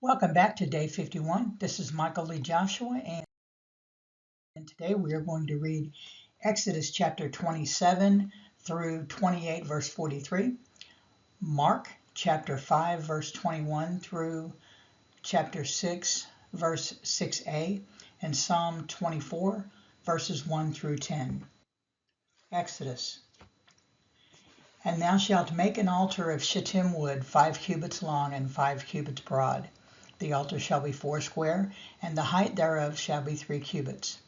Welcome back to day 51. This is Michael Lee Joshua, and today we are going to read Exodus chapter 27 through 28, verse 43, Mark chapter 5, verse 21 through chapter 6, verse 6a, and Psalm 24, verses 1 through 10. Exodus. And thou shalt make an altar of shittim wood 5 cubits long and 5 cubits broad. The altar shall be 4 square, and the height thereof shall be 3 cubits.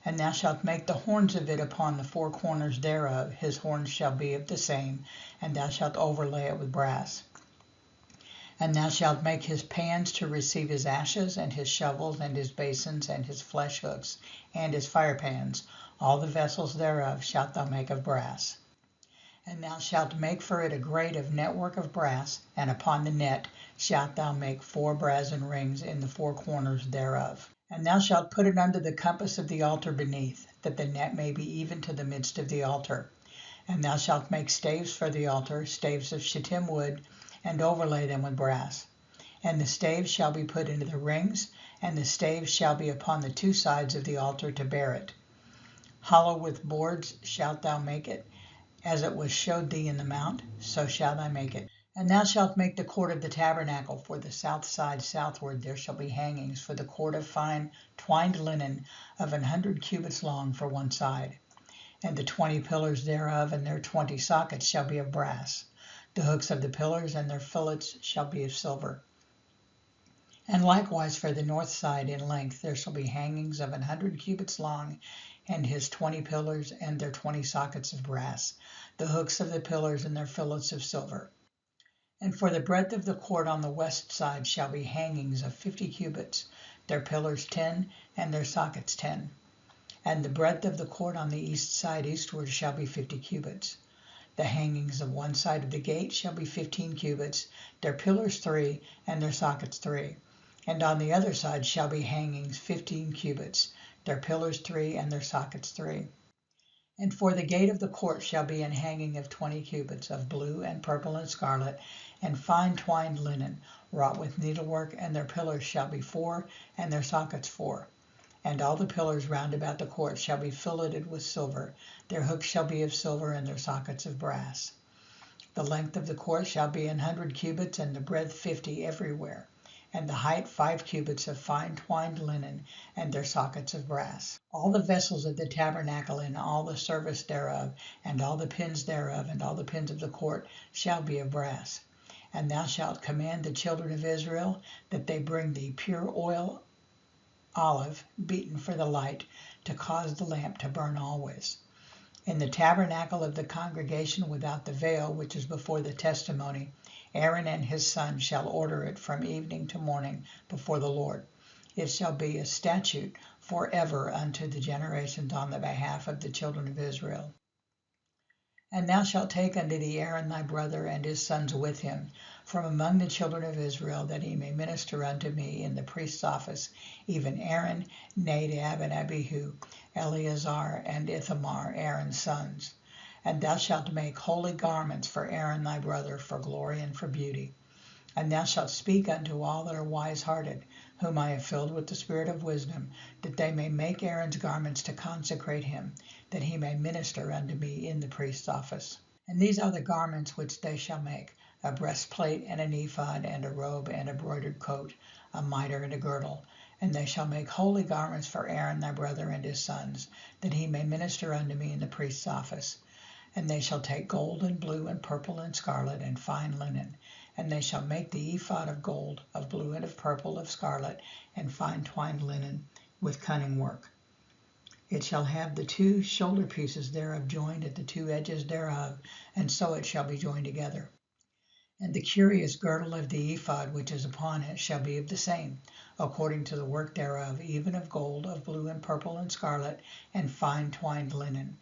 And thou shalt make the horns of it upon the 4 corners thereof. His horns shall be of the same, and thou shalt overlay it with brass. And thou shalt make his pans to receive his ashes, and his shovels, and his basins, and his flesh hooks, and his fire pans. All the vessels thereof shalt thou make of brass. And thou shalt make for it a grate of network of brass, and upon the net shalt thou make 4 brazen rings in the 4 corners thereof. And thou shalt put it under the compass of the altar beneath, that the net may be even to the midst of the altar. And thou shalt make staves for the altar, staves of shittim wood, and overlay them with brass. And the staves shall be put into the rings, and the staves shall be upon the 2 sides of the altar to bear it. Hollow with boards shalt thou make it, as it was showed thee in the mount, so shalt thou make it. And thou shalt make the court of the tabernacle. For the south side southward there shall be hangings for the cord of fine twined linen of 100 cubits long for one side. And the 20 pillars thereof and their 20 sockets shall be of brass. The hooks of the pillars and their fillets shall be of silver. And likewise for the north side in length there shall be hangings of 100 cubits long, and his 20 pillars and their 20 sockets of brass, the hooks of the pillars and their fillets of silver. And for the breadth of the court on the west side shall be hangings of 50 cubits, their pillars 10, and their sockets 10. And the breadth of the court on the east side eastward shall be 50 cubits. The hangings of one side of the gate shall be 15 cubits, their pillars 3, and their sockets 3. And on the other side shall be hangings 15 cubits, their pillars 3, and their sockets 3. And for the gate of the court shall be an hanging of 20 cubits, of blue and purple and scarlet, and fine twined linen, wrought with needlework, and their pillars shall be 4, and their sockets 4. And all the pillars round about the court shall be filleted with silver, their hooks shall be of silver, and their sockets of brass. The length of the court shall be 100 cubits, and the breadth 50 everywhere, and the height 5 cubits of fine twined linen, and their sockets of brass. All the vessels of the tabernacle and all the service thereof, and all the pins thereof, and all the pins of the court shall be of brass. And thou shalt command the children of Israel that they bring thee pure oil olive beaten for the light, to cause the lamp to burn always. In the tabernacle of the congregation without the veil, which is before the testimony, Aaron and his sons shall order it from evening to morning before the Lord. It shall be a statute forever unto the generations on the behalf of the children of Israel. And thou shalt take unto thee Aaron thy brother and his sons with him from among the children of Israel, that he may minister unto me in the priest's office, even Aaron, Nadab, and Abihu, Eleazar, and Ithamar, Aaron's sons. And thou shalt make holy garments for Aaron thy brother, for glory and for beauty. And thou shalt speak unto all that are wise-hearted, whom I have filled with the spirit of wisdom, that they may make Aaron's garments to consecrate him, that he may minister unto me in the priest's office. And these are the garments which they shall make: a breastplate, and an ephod, and a robe, and a broidered coat, a mitre, and a girdle. And they shall make holy garments for Aaron thy brother and his sons, that he may minister unto me in the priest's office. And they shall take gold, and blue, and purple, and scarlet, and fine linen. And they shall make the ephod of gold, of blue, and of purple, of scarlet, and fine twined linen, with cunning work. It shall have the 2 shoulder pieces thereof joined at the 2 edges thereof, and so it shall be joined together. And the curious girdle of the ephod which is upon it shall be of the same, according to the work thereof, even of gold, of blue, and purple, and scarlet, and fine twined linen.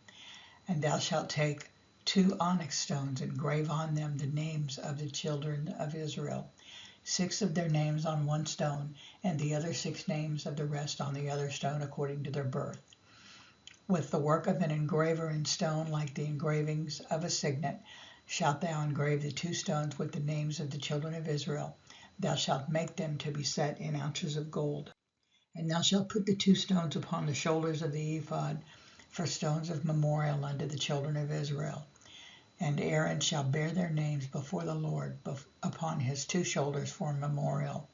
And thou shalt take 2 onyx stones, and grave on them the names of the children of Israel, 6 of their names on one stone, and the other 6 names of the rest on the other stone, according to their birth. With the work of an engraver in stone, like the engravings of a signet, shalt thou engrave the 2 stones with the names of the children of Israel, thou shalt make them to be set in ounces of gold. And thou shalt put the 2 stones upon the shoulders of the ephod for stones of memorial unto the children of Israel. And Aaron shall bear their names before the Lord upon his 2 shoulders for a memorial.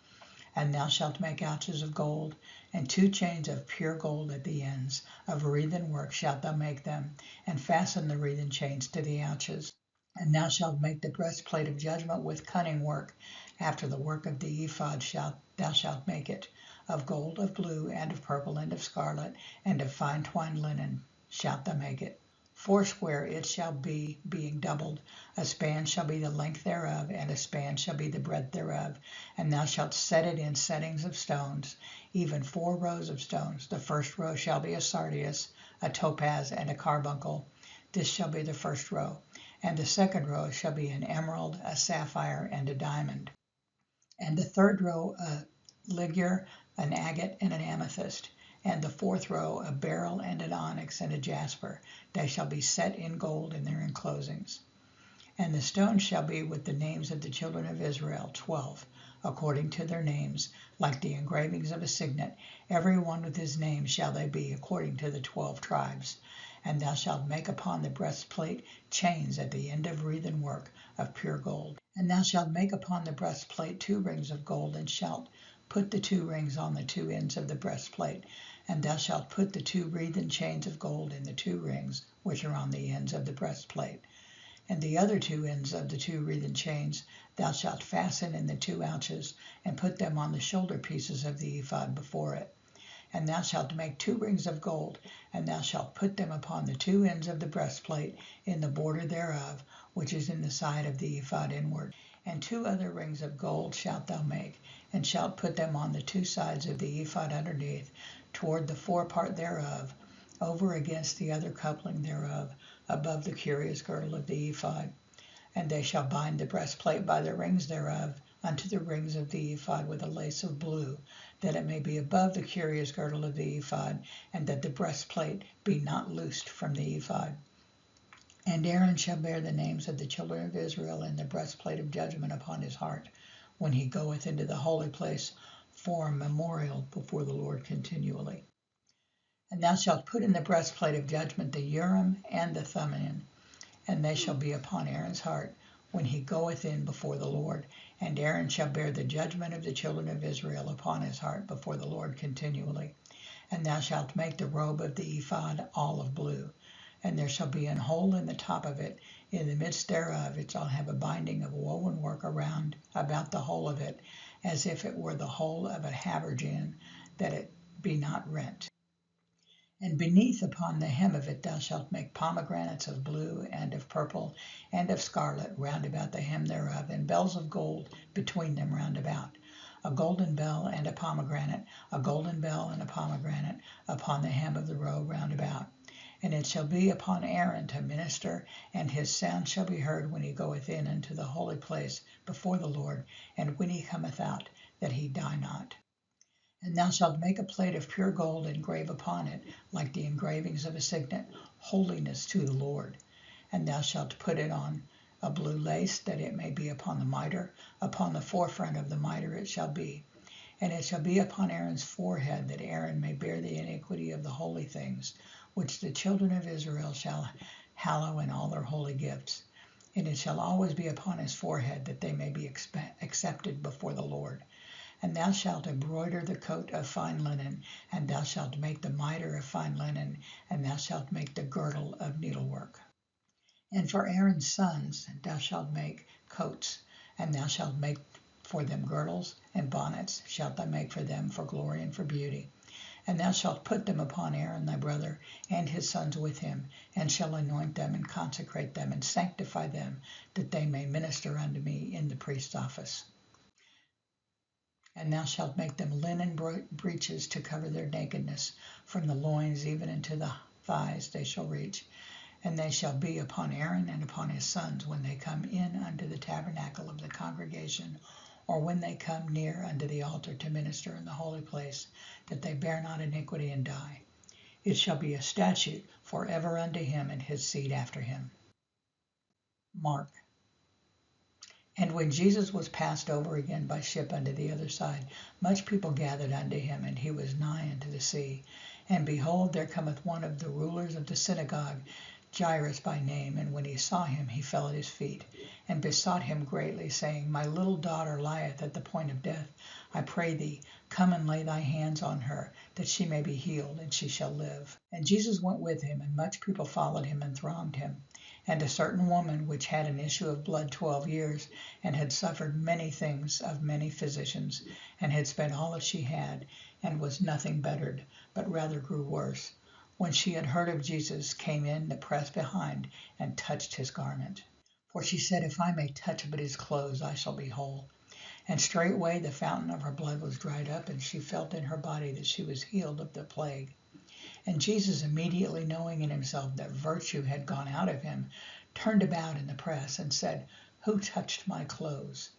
And thou shalt make ounces of gold, and 2 chains of pure gold at the ends. Of wreathen work shalt thou make them, and fasten the wreathen chains to the ouches. And thou shalt make the breastplate of judgment with cunning work. After the work of the ephod thou shalt make it. Of gold, of blue, and of purple, and of scarlet, and of fine twined linen shalt thou make it. 4 it shall be, being doubled. A span shall be the length thereof, and a span shall be the breadth thereof. And thou shalt set it in settings of stones, even 4 rows of stones. The first row shall be a sardius, a topaz, and a carbuncle. This shall be the first row. And the second row shall be an emerald, a sapphire, and a diamond. And the third row a ligure, an agate, and an amethyst. And the 4th row a beryl, and an onyx, and a jasper. They shall be set in gold in their enclosings. And the stones shall be with the names of the children of Israel, 12, according to their names, like the engravings of a signet. Every one with his name shall they be, according to the 12 tribes. And thou shalt make upon the breastplate chains at the end of wreathen work of pure gold. And thou shalt make upon the breastplate 2 rings of gold, and shalt put the 2 rings on the 2 ends of the breastplate. And thou shalt put the 2 wreathen chains of gold in the 2 rings which are on the ends of the breastplate. And the other 2 ends of the 2 wreathen chains thou shalt fasten in the 2 ouches, and put them on the shoulder pieces of the ephod before it. And thou shalt make 2 rings of gold, and thou shalt put them upon the 2 ends of the breastplate in the border thereof, which is in the side of the ephod inward. And 2 other rings of gold shalt thou make, and shalt put them on the 2 sides of the ephod underneath, toward the forepart thereof, over against the other coupling thereof, above the curious girdle of the ephod. And they shall bind the breastplate by the rings thereof unto the rings of the ephod with a lace of blue, that it may be above the curious girdle of the ephod, and that the breastplate be not loosed from the ephod. And Aaron shall bear the names of the children of Israel in the breastplate of judgment upon his heart, when he goeth into the holy place for a memorial before the Lord continually. And thou shalt put in the breastplate of judgment the Urim and the Thummim, and they shall be upon Aaron's heart when he goeth in before the Lord. And Aaron shall bear the judgment of the children of Israel upon his heart before the Lord continually. And thou shalt make the robe of the ephod olive blue, and there shall be an hole in the top of it. In the midst thereof it shall have a binding of woven work around about the whole of it, as if it were the whole of a habergeon, that it be not rent. And beneath upon the hem of it thou shalt make pomegranates of blue, and of purple, and of scarlet round about the hem thereof, and bells of gold between them round about. A golden bell and a pomegranate, a golden bell and a pomegranate, upon the hem of the robe round about. And it shall be upon Aaron to minister, and his sound shall be heard when he goeth in unto the holy place before the Lord, and when he cometh out, that he die not. And thou shalt make a plate of pure gold, and engrave upon it, like the engravings of a signet, holiness to the Lord. And thou shalt put it on a blue lace, that it may be upon the mitre. Upon the forefront of the mitre it shall be. And it shall be upon Aaron's forehead, that Aaron may bear the iniquity of the holy things, which the children of Israel shall hallow in all their holy gifts. And it shall always be upon his forehead, that they may be accepted before the Lord. And thou shalt embroider the coat of fine linen, and thou shalt make the mitre of fine linen, and thou shalt make the girdle of needlework. And for Aaron's sons thou shalt make coats, and thou shalt make for them girdles, and bonnets shalt thou make for them for glory and for beauty. And thou shalt put them upon Aaron thy brother, and his sons with him, and shall anoint them, and consecrate them, and sanctify them, that they may minister unto me in the priest's office. And thou shalt make them linen breeches to cover their nakedness, from the loins even unto the thighs they shall reach. And they shall be upon Aaron and upon his sons when they come in unto the tabernacle of the congregation, or when they come near unto the altar to minister in the holy place, that they bear not iniquity and die. It shall be a statute forever unto him and his seed after him. Mark. And when Jesus was passed over again by ship unto the other side, much people gathered unto him, and he was nigh unto the sea. And behold, there cometh one of the rulers of the synagogue, Jairus by name, and when he saw him, he fell at his feet, and besought him greatly, saying, My little daughter lieth at the point of death. I pray thee, come and lay thy hands on her, that she may be healed, and she shall live. And Jesus went with him, and much people followed him and thronged him. And a certain woman which had an issue of blood 12 years, and had suffered many things of many physicians, and had spent all that she had, and was nothing bettered, but rather grew worse, when she had heard of Jesus, came in the press behind, and touched his garment. For she said, If I may touch but his clothes, I shall be whole. And straightway the fountain of her blood was dried up, and she felt in her body that she was healed of the plague. And Jesus, immediately knowing in himself that virtue had gone out of him, turned about in the press, and said, Who touched my clothes?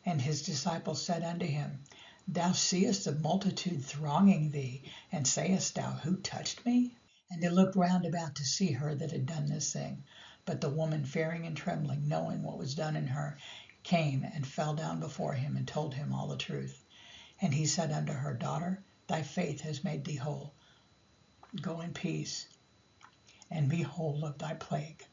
And his disciples said unto him, Thou seest the multitude thronging thee, and sayest thou, Who touched me? And they looked round about to see her that had done this thing. But the woman, fearing and trembling, knowing what was done in her, came and fell down before him, and told him all the truth. And he said unto her, Daughter, thy faith has made thee whole. Go in peace, and be whole of thy plague.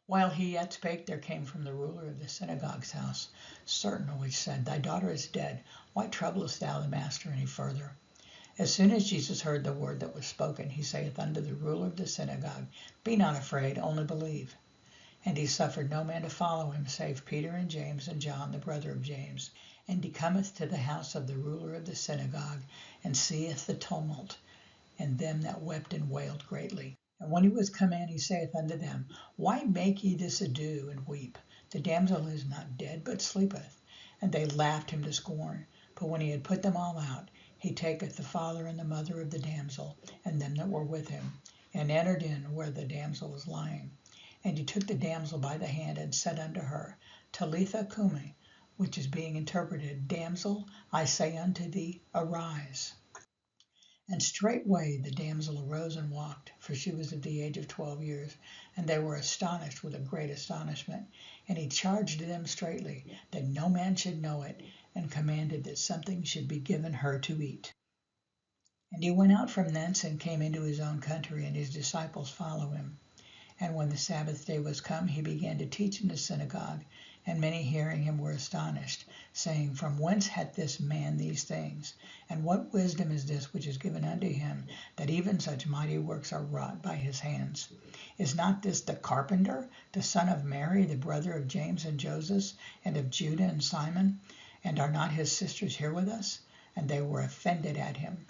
While he yet spake, there came from the ruler of the synagogue's house certain which said, Thy daughter is dead. Why troublest thou the master any further? As soon as Jesus heard the word that was spoken, he saith unto the ruler of the synagogue, Be not afraid, only believe. And he suffered no man to follow him, save Peter and James and John, the brother of James. And he cometh to the house of the ruler of the synagogue, and seeth the tumult, and them that wept and wailed greatly. And when he was come in, he saith unto them, Why make ye this ado, and weep? The damsel is not dead, but sleepeth. And they laughed him to scorn. But when he had put them all out, he taketh the father and the mother of the damsel, and them that were with him, and entered in where the damsel was lying. And he took the damsel by the hand, and said unto her, Talitha cumi, which is being interpreted, Damsel, I say unto thee, arise. And straightway the damsel arose and walked, for she was of the age of 12 years, and they were astonished with a great astonishment. And he charged them straitly that no man should know it, and commanded that something should be given her to eat. And he went out from thence, and came into his own country, and his disciples followed him. And when the Sabbath day was come, he began to teach in the synagogue, and many hearing him were astonished, saying, From whence hath this man these things? And what wisdom is this which is given unto him, that even such mighty works are wrought by his hands? Is not this the carpenter, the son of Mary, the brother of James and Joseph, and of Judah and Simon? And are not his sisters here with us? And they were offended at him.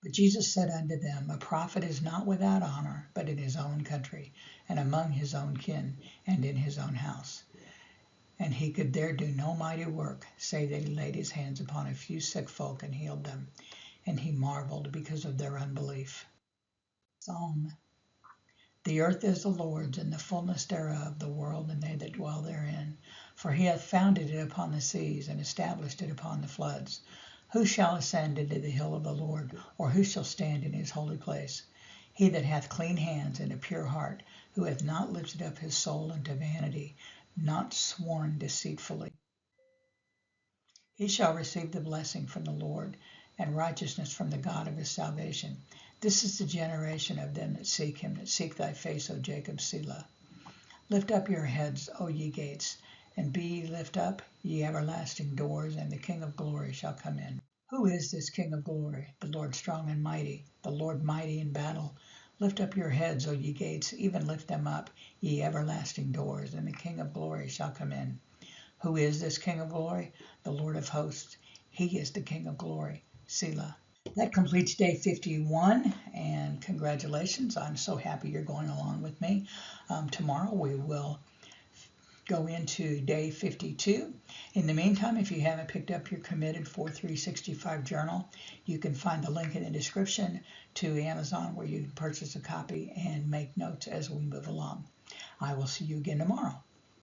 But Jesus said unto them, A prophet is not without honor, but in his own country, and among his own kin, and in his own house. And he could there do no mighty work, save that he laid his hands upon a few sick folk and healed them. And he marveled because of their unbelief. Psalm. The earth is the Lord's, and the fullness thereof, the world, and they that dwell therein. For he hath founded it upon the seas, and established it upon the floods. Who shall ascend into the hill of the Lord, or who shall stand in his holy place? He that hath clean hands and a pure heart, who hath not lifted up his soul unto vanity, not sworn deceitfully. He shall receive the blessing from the Lord, and righteousness from the God of his salvation. This is the generation of them that seek him, that seek thy face, O Jacob, Selah. Lift up your heads, O ye gates, and be ye lift up, ye everlasting doors, and the King of glory shall come in. Who is this King of glory? The Lord strong and mighty, the Lord mighty in battle. Lift up your heads, O ye gates, even lift them up, ye everlasting doors, and the King of glory shall come in. Who is this King of glory? The Lord of hosts. He is the King of glory. Selah. That completes day 51, and congratulations. I'm so happy you're going along with me. Tomorrow we will go into day 52. In the meantime, if you haven't picked up your Committed 4/365 journal, you can find the link in the description to Amazon where you can purchase a copy and make notes as we move along. I will see you again tomorrow.